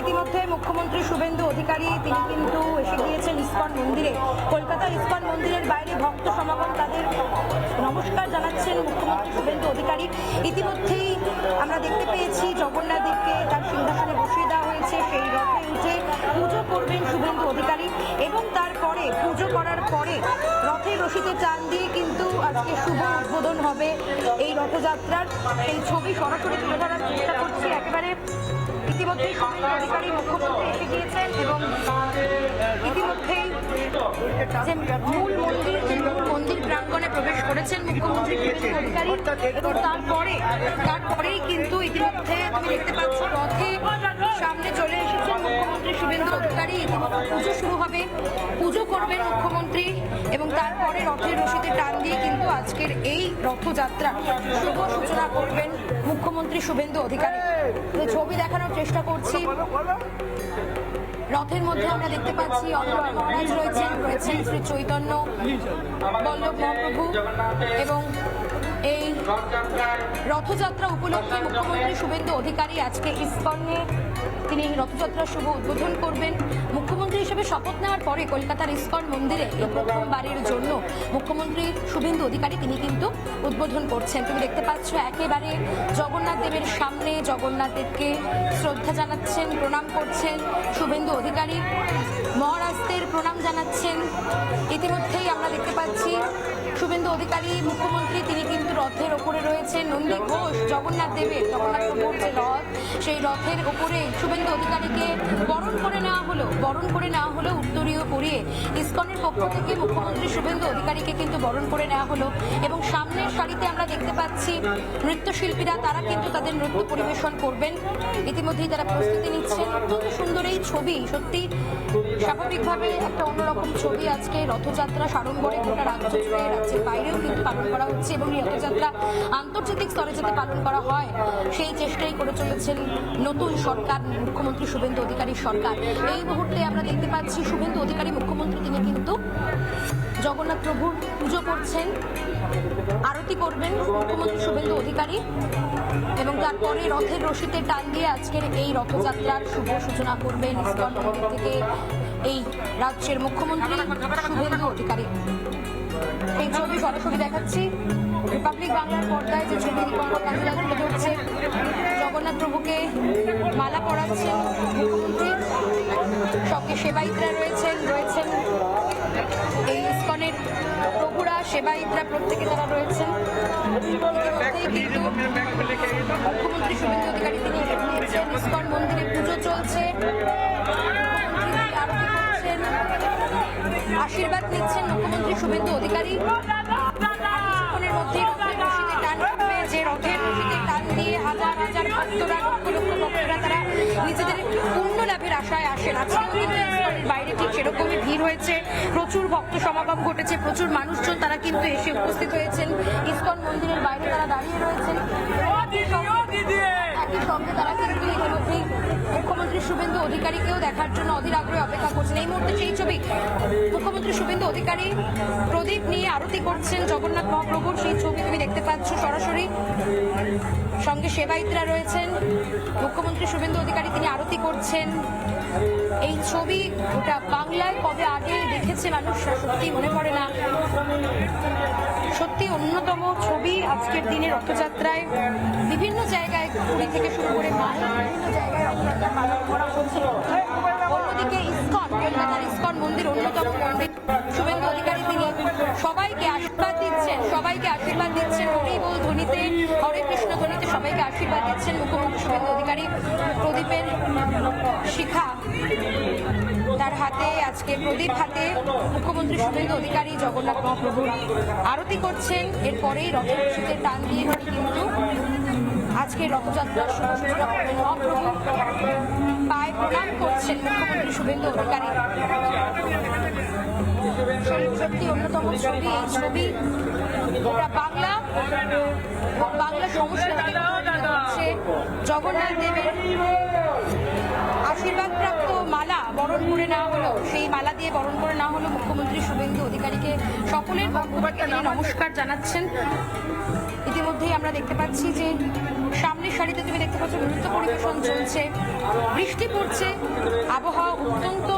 ইতিমধ্যে মুখ্যমন্ত্রী শুভেন্দু অধিকারী তিনি কিন্তু এসে গিয়েছেন ইসকন মন্দিরে। কলকাতার ইসকন মন্দিরের বাইরে ভক্ত সমাগম, তাদের নমস্কার জানাচ্ছেন মুখ্যমন্ত্রী শুভেন্দু অধিকারী। ইতিমধ্যেই আমরা দেখতে পেয়েছি জগন্নাথ দেবকে তার সিংহাসনে বসিয়ে দেওয়া হয়েছে। সেই রথে উঠে পুজো করবেন শুভেন্দু অধিকারী এবং তারপরে পুজো করার পরে রথের রশিতে টান দিয়ে কিন্তু আজকে শুভ উদ্বোধন হবে এই রথযাত্রার। সেই ছবি সরাসরি তুলে ধরার চেষ্টা করছি। একেবারে ইতিমধ্যেই শুভেন্দু অধিকারী মুখ্যমন্ত্রী এসে গিয়েছেন এবং ইতিমধ্যেই যে মূল মন্দির প্রাঙ্গণে প্রবেশ করেছেন মুখ্যমন্ত্রী শুভেন্দু অধিকারী এবং তারপরেই কিন্তু ইতিমধ্যে তুমি দেখতে পাচ্ছ রথে সামনে চলে এসেছেন মুখ্যমন্ত্রী শুভেন্দু অধিকারী। ইতিমধ্যে পুজো শুরু হবে, পুজো করবেন মুখ্যমন্ত্রী এবং তারপরে রথের রশিতে টান দিয়ে কিন্তু আজকের এই রথযাত্রা শুভ সূচনা করবেন মুখ্যমন্ত্রী শুভেন্দু অধিকারী। ছবি দেখানোর চেষ্টা করছি। রথের মধ্যে আমরা দেখতে পাচ্ছি অন্যতম মহারাজ রয়েছেন শ্রী চৈতন্য বল্লভ মহাপ্রভু এবং এই রথযাত্রা উপলক্ষে মুখ্যমন্ত্রী শুভেন্দু অধিকারী আজকে ইসকনে তিনি রথযাত্রার শুভ উদ্বোধন করবেন। মুখ্যমন্ত্রী হিসেবে শপথ নেওয়ার পরে কলকাতার ইসকন মন্দিরে এই প্রথমবারের জন্য মুখ্যমন্ত্রী শুভেন্দু অধিকারী তিনি কিন্তু উদ্বোধন করছেন। তুমি দেখতে পাচ্ছ একেবারে জগন্নাথ দেবের সামনে জগন্নাথ দেবকে শ্রদ্ধা জানাচ্ছেন, প্রণাম করছেন শুভেন্দু অধিকারী, মহারাজদের প্রণাম জানাচ্ছেন। ইতিমধ্যেই আমরা দেখতে পাচ্ছি শুভেন্দু অধিকারী মুখ্যমন্ত্রী তিনি কিন্তু রথের ওপরে রয়েছেন। নন্দী ঘোষ জগন্নাথ দেবের জগন্নাথ প্রভুর যে রথ, সেই রথের ওপরে শুভেন্দু অধিকারীকে বরণ করে নেওয়া হলো উত্তরীয় পরিয়ে। ইসকনের পক্ষ থেকে মুখ্যমন্ত্রী শুভেন্দু অধিকারীকে কিন্তু বরণ করে নেওয়া হলো এবং সামনের সারিতে আমরা দেখতে পাচ্ছি নৃত্যশিল্পীরা, তারা কিন্তু তাদের নৃত্য পরিবেশন করবেন। ইতিমধ্যেই তারা প্রস্তুতি নিচ্ছেন। অত্যন্ত সুন্দর এই ছবি, সত্যি স্বাভাবিকভাবে একটা অন্যরকম ছবি। আজকে রথযাত্রা সাড়ম্বরে গোটা রাজ্য জুড়ে, রাজ্যের বাইরেও কিন্তু পালন করা হচ্ছে এবং এই রথযাত্রা আন্তর্জাতিক স্তরে যাতে পালন করা হয় সেই চেষ্টাই করে চলেছেন নতুন সরকার, মুখ্যমন্ত্রী শুভেন্দু অধিকারীর সরকার। এই মুহূর্তে আমরা দেখতে পাচ্ছি শুভেন্দু অধিকারী মুখ্যমন্ত্রী তিনি কিন্তু জগন্নাথ প্রভুর পুজো করছেন, আরতি করবেন মুখ্যমন্ত্রী শুভেন্দু অধিকারী এবং তারপরে রথের রশিতে টান দিয়ে আজকের এই রথযাত্রার শুভ সূচনা করবেন ইসকন মন্দির থেকে এই রাজ্যের মুখ্যমন্ত্রী শুভেন্দু অধিকারী। এই ছবি সরাসরি দেখাচ্ছি রিপাবলিক বাংলার পর্দায়, যে ছবি দীপঙ্কর কান্দিলাল তুলে ধরছে। জগন্নাথ প্রভুকে মালা পরাচ্ছেন মুখ্যমন্ত্রী, সঙ্গে সেবায়িতরা রয়েছেন এই ইসকনের প্রভুরা, সেবায়িতরা প্রত্যেকে তারা রয়েছেন। ইতিমধ্যেই কিন্তু মুখ্যমন্ত্রী শুভেন্দু অধিকারী তিনি এসেছেন ইসকন মন্দিরে, পুজো চলছে, আরতি করছেন, আশীর্বাদ নিচ্ছেন মুখ্যমন্ত্রী শুভেন্দু অধিকারী। কিছুক্ষণের মধ্যেই রথের রশিতে টান পড়বে, যে রথের রশিতে টান দিয়ে হাজার হাজার ভক্তরা, লক্ষ লক্ষ ভক্তরা তারা নিজেদের পুণ্য লাভের আশায় আসেন। আজকেও কিন্তু ইসকনের বাইরে ঠিক সেরকমই ভিড় হয়েছে, প্রচুর ভক্ত সমাগম ঘটেছে, প্রচুর মানুষজন তারা কিন্তু এসে উপস্থিত হয়েছেন ইসকন মন্দিরের বাইরে, তারা দাঁড়িয়ে রয়েছেন। একই সঙ্গে তারা কিন্তু ইতিমধ্যেই মুখ্যমন্ত্রী শুভেন্দু অধিকারীকেও দেখার জন্য অধীর আগ্রহে অপেক্ষা করছেন। এই মুহূর্তে সেই ছবি, মুখ্যমন্ত্রী শুভেন্দু অধিকারী প্রদীপ নিয়ে আরতি করছেন জগন্নাথ মহাপ্রভুর, সেই ছবি তুমি দেখতে পাচ্ছ সরাসরি। সঙ্গে সেবায়িতরা রয়েছেন, মুখ্যমন্ত্রী শুভেন্দু অধিকারী তিনি আরতি করছেন। এই ছবি গোটা বাংলায় কবে আগে দেখেছে মানুষ সত্যি মনে পড়ে না। সত্যি অন্যতম ছবি আজকের দিনে রথযাত্রায় বিভিন্ন জায়গায়, পুরী থেকে শুরু করে বিভিন্ন জায়গায় রথযাত্রা পালন করা হচ্ছে। অন্যদিকে ইসকন, কলকাতার ইসকন মন্দির অন্যতম মন্দির, শুভেন্দু অধিকারী তিনি সবাইকে আশীর্বাদ দিচ্ছেন হরি বল ধ্বনিতে, হরে কৃষ্ণ ধ্বনিতে সবাইকে আশীর্বাদ দিচ্ছেন মুখ্যমন্ত্রী শুভেন্দু অধিকারী। প্রদীপের শিখা তার হাতে, আজকে প্রদীপ হাতে মুখ্যমন্ত্রী শুভেন্দু অধিকারী জগন্নাথ মহাপ্রভু আরতি করছেন। এরপরেই রথের রশিতে টান দিয়ে কিন্তু আজকে রথযাত্রার শুভ সূচনা করবেন মহাপ্রভু। পায়ে প্রণাম করছেন মুখ্যমন্ত্রী শুভেন্দু অধিকারী। সত্যি অন্যতম ছবি, এই ছবি গোটা বাংলা সংস্কৃতি হচ্ছে জগন্নাথ দেবের আশীর্বাদ প্রাপ্ত মালা বরণ করে নেওয়া হলো, সেই মালা দিয়ে বরণ করে নেওয়া হলো মুখ্যমন্ত্রী শুভেন্দু অধিকারীকে। সকলের পক্ষ থেকে নমস্কার জানাচ্ছেন। ইতিমধ্যেই আমরা দেখতে পাচ্ছি যে সামনের সারিতে তুমি দেখতে পাচ্ছ নৃত্য পরিবেশন চলছে, বৃষ্টি পড়ছে, আবহাওয়া অত্যন্ত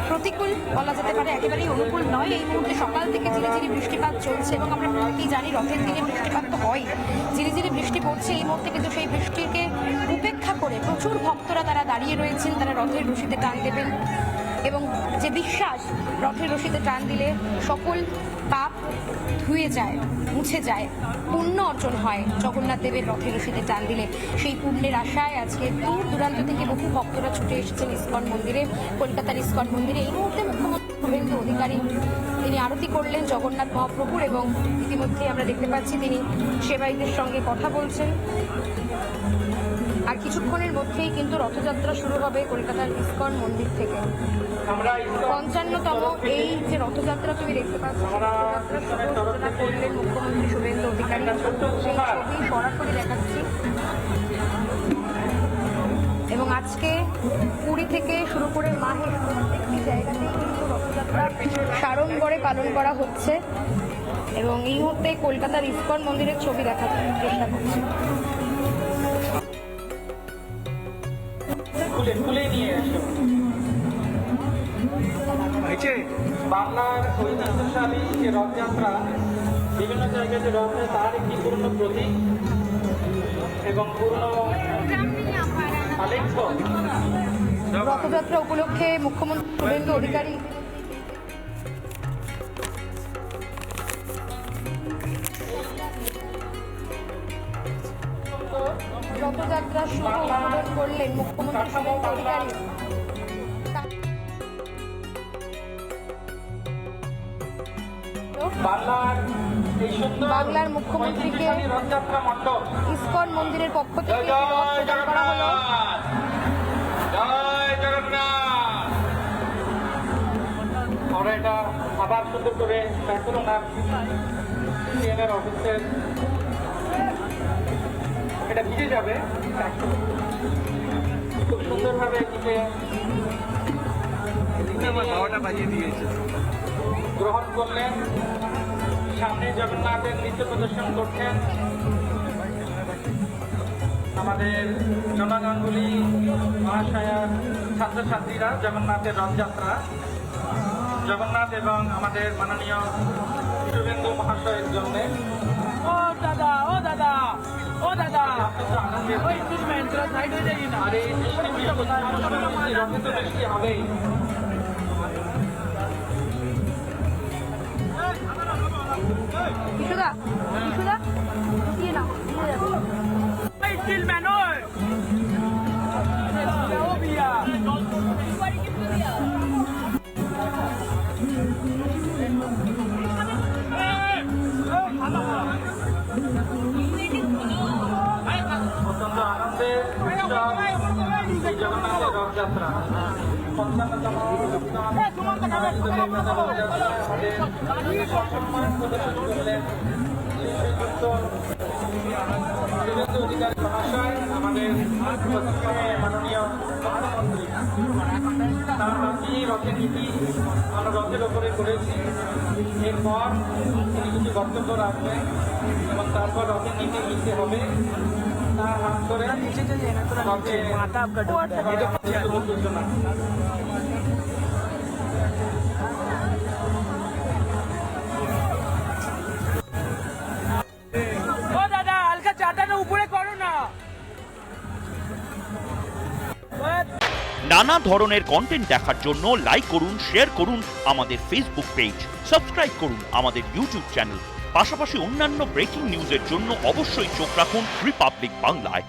প্রতিকূল বলা যেতে পারে, একেবারেই অনুকূল নয়। এই মুহূর্তে সকাল থেকে ধীরে ধীরে বৃষ্টিপাত চলছে এবং আমরা প্রত্যেকেই জানি রথের দিনে বৃষ্টিপাত তো হয়, ধীরে ধীরে বৃষ্টি পড়ছে। এই মুহূর্তে কিন্তু সেই বৃষ্টিকে উপেক্ষা করে প্রচুর ভক্তরা তারা দাঁড়িয়ে রয়েছেন, তারা রথের রশিতে টান দেবেন এবং যে বিশ্বাস রথের রশিতে টান দিলে সকল পাপ ধুয়ে যায়, মুছে যায়, পুণ্য অর্জন হয় জগন্নাথ দেবের রথের রশিতে টান দিলে। সেই পুণ্যের আশায় আজকে দূর দূরান্ত থেকে বহু ভক্তরা ছুটে এসেছেন ইস্কন মন্দিরে, কলকাতার ইস্কন মন্দিরে। এই মুহূর্তে মুখ্যমন্ত্রী শুভেন্দু অধিকারী তিনি আরতি করলেন জগন্নাথ মহাপ্রভুর এবং ইতিমধ্যেই আমরা দেখতে পাচ্ছি তিনি সেবায়ীদের সঙ্গে কথা বলছেন। আর কিছুক্ষণের মধ্যেই কিন্তু রথযাত্রা শুরু হবে কলকাতার ইস্কন মন্দির থেকে। 55তম এই যে রথযাত্রা তুমি দেখতে পাচ্ছ, রথযাত্রা শুভ সূচনা করলেন মুখ্যমন্ত্রী শুভেন্দু অধিকারী। সেই ছবি সরাসরি দেখাচ্ছি। এবং আজকে পুরী থেকে শুরু করে মাহের প্রত্যেকটি জায়গাতেই কিন্তু রথযাত্রা সাড়ম্বরে পালন করা হচ্ছে এবং এই মুহূর্তে কলকাতার ইস্কন মন্দিরের ছবি দেখাতে চেষ্টা করছি। বাংলার ঐতিহ্যশালী যে রথযাত্রা, বিভিন্ন জায়গায় যে রথ হয় তার একটি পূর্ণ প্রতীক এবং পূর্ণ আলেখ্য। রথযাত্রা উপলক্ষে মুখ্যমন্ত্রী শুভেন্দু অধিকারী রথযাত্রা শুভ উদ্বোধন করলেন মুখ্যমন্ত্রী শুভেন্দু অধিকারী। বাংলার মুখ্যমন্ত্রীকে রথযাত্রা মণ্ডপ ইস্কন মন্দিরের পক্ষ থেকে রথ প্রদান করা হলো। জয় জগন্নাথ। আমরা এটা আবার সুন্দর করে ব্যাকরণার সিএমের অফিসের এটা ভিজে যাবে, খুব সুন্দরভাবে এটিকে গ্রহণ করলেন। সামনে জগন্নাথের নৃত্য প্রদর্শন করছেন আমাদের জনা গাঙ্গুলি মহাশয়ার ছাত্রছাত্রীরা। জগন্নাথের রথযাত্রা, জগন্নাথ এবং আমাদের মাননীয় শুভেন্দু মহাশয়ের জন্য ও দাদা ও দাদা ও দাদা আনন্দের ওই ট্রিটমেন্ট সাইড হয়ে যাই না। আর এই রথে তো বৃষ্টি হবেই। বিশুদা বিশুদা দিয়ে নাও, দিয়ে যাবে। ওই ট্রিটমেন্ট ওই ও বিয়া অত্যন্ত আনন্দের উৎসব জগন্নাথের রথযাত্রা। 55তম প্রদর্শন করলেন শুভেন্দু অধিকারী মহাশয়, আমাদের মাননীয় প্রধানমন্ত্রী। তার বাকি রথের নীতি আমরা রথের ওপরে করেছি। এরপর তিনি কিছু বক্তব্য রাখবেন এবং তারপর রথের নীতি নিতে হবে। তার হাত ধরে সূচনা। ও দাদা হালকা চাটানো উপরে করো না। নানা ধরনের কন্টেন্ট দেখার জন্য লাইক করুন, শেয়ার করুন আমাদের ফেসবুক পেজ, সাবস্ক্রাইব করুন আমাদের ইউটিউব চ্যানেল। পাশাপাশি অন্যান্য ব্রেকিং নিউজের জন্য অবশ্যই চোখ রাখুন রিপাবলিক বাংলায়।